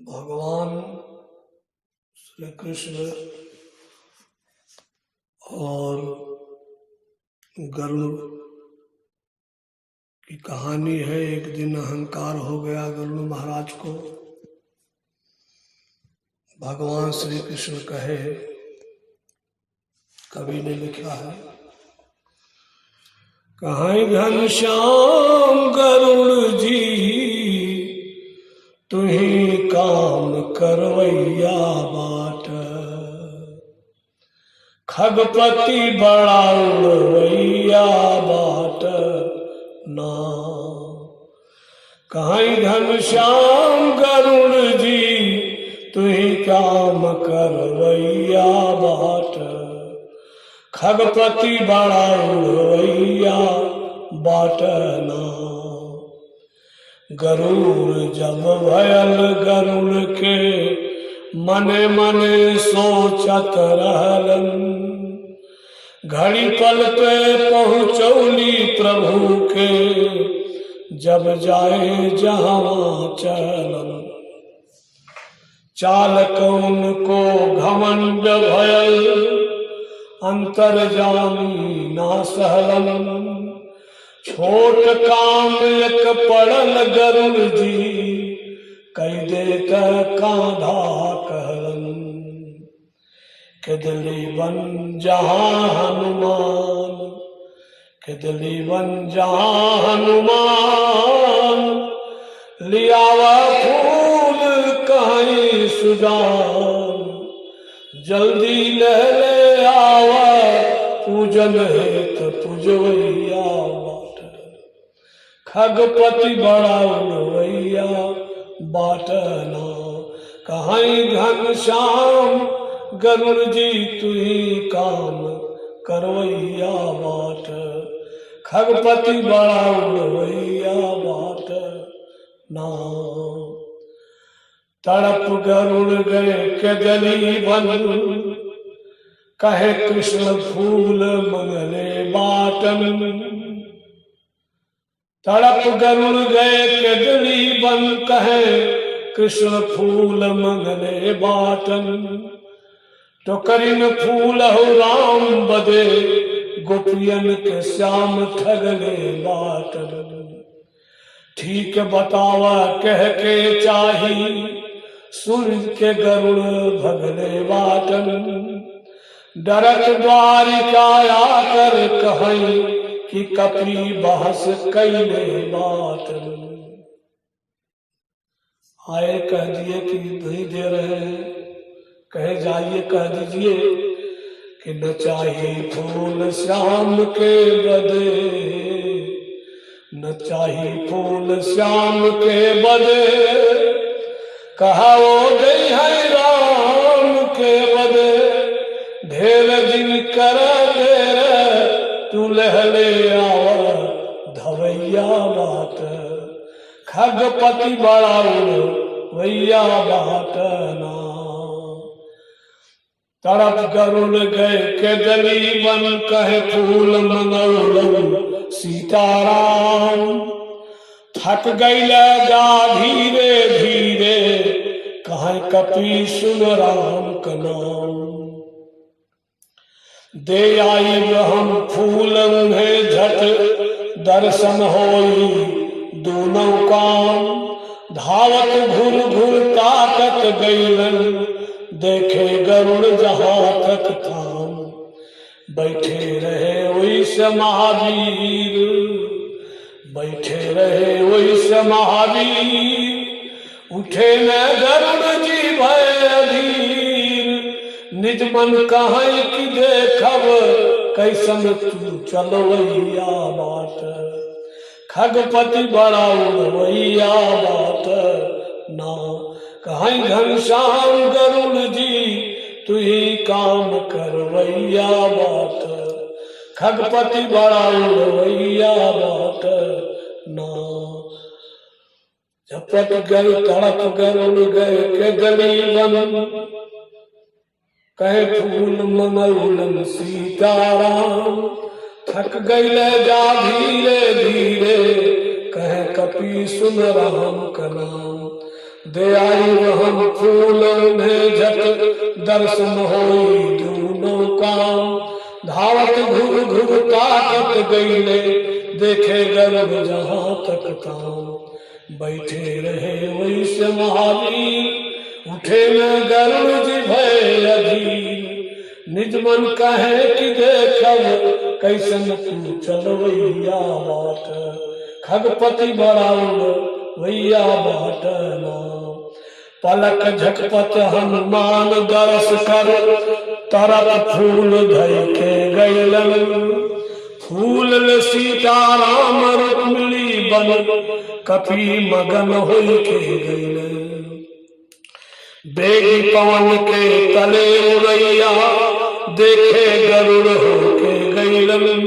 भगवान श्री कृष्ण और गरुड़ की कहानी है। एक दिन अहंकार हो गया गरुड़ महाराज को। भगवान श्री कृष्ण कहे, कवि ने लिखा है, कहाँ घनश्याम गरुड़ जी तुही काम करवैया बाट, खगपति बड़ा उड़वैया बाट ना। कहाँ घनश्याम गरुड़ जी तुही काम करवैया बाट, खगपति बड़ा उड़वैया बाट ना। गरुड़ जब भयल गरुड़ के मने मने सोचत रहलन, घड़ी पल पे पहुँचौली प्रभु के जब जाए जहाँ चलन। चालक उनको घमंड भयल अंतर्जामी ना सहलन, छोट काम एक पड़ल गरुड़ जी कई दे कांधा कहलन। किदली बन जहाँ हनुमान, किदली बन जहाँ हनुमान, लियावा फूल कहीं सुजान, जल्दी ले ले आवा पूजन हेत पूजवैया बाट, खगपति बड़ा उड़वैया बाट ना। कहाँ घनश्याम गरुड़ जी तुही काम करवैया बाट, खगपति बड़ा उड़वैया बाट ना। तड़प गरुड़ गए केदली बन, कहे कृष्ण फूल मंगले बाटन। तड़प गरुड़ गए केदली बन, कहे कृष्ण फूल मंगले बाटन। टोकरिन फूल हो राम बदे, गोपियन के श्याम ठगले बाटन। ठीक बतावा कह के चाही, सुन के गरुड़ भगले बाटन। डरत द्वारिका आकर कहीं कि कपी बहस कैले बाटन। आए कह दिए कि नहीं दे रहे हैं, कहे जाइए कह दीजिए कि न चाहिए फूल श्याम के बदे, न चाहिए फूल श्याम के बदे। कहा वो गई है राम के बदे, ढेर दिन कर दे तू लहले आवा धवैया बाट, खगपति बड़ा उड़वैया बाट ना। तड़प गरुड़ गए केदली बन, कहे फूल मंगल सीताराम। थक गई जा धीरे धीरे, कहे कपी सुन राम का नाम। दे आई हम फूल उन्हें झट, दर्शन होई दोनों काम। धावत घुर घुर ताकत गईलन, देखे गरुड़ जहाँ तक थाम। बैठे रहे वैस महावीर, बैठे रहे वैस महावीर। उठे न गरुड़ जी भय अधीर, निज मन कहे कि देखब कैसन तू चलवैया बाट, खगपति बड़ा उड़वैया बाट ना। कहीं घनश्याम गरुड़ जी तुही काम करवैया बाट, खगपति बड़ा उड़वैया बाट ना। झपट गए तड़प गरुड़ गए केदली बन, कहे फूल मंगल सीताराम। थक गई जा धीरे धीरे, कहे कपी सुन राम का नाम। दे आई हम फूल में झट दर्शन होई दूनों काम। धावत घुर घुर ताकत गईले देखे गर्भ जहां तक ताम। बैठे रहे वैसे महावीर उठे न गरुड़ जी भय अधीर। निज मन कहे कि देखब कैसन तू चलवैया बाट। खगपति बड़ाउर वैया बाटना। पलक झटपट हनुमान दरस कर तरत फूल धइ के गैलन। फूल सीताराम रुक्मिणी बन कपि मगन होई के गैलन। बेगी पवन के तले उड़ैया देखे गरुड़ हो के गैलन।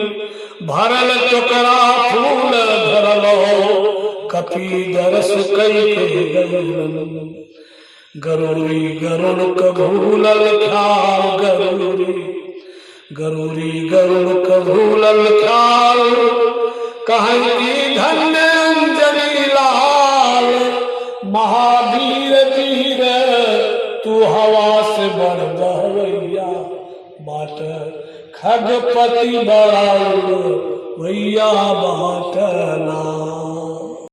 भरल चोकरा फूल धरलो कपि दरस कई के गैलन। गरुड़ी गरुड़ कभूलल ख्याल गरुड़ी गरुड़ी गरुड़ कभूलल ख्याल। कहीं की धन्य अंजनी लाल। महावीर धीर तू हवा से बढ़ बहवैया बाट। खगपति बड़ाउर वैया बाटना।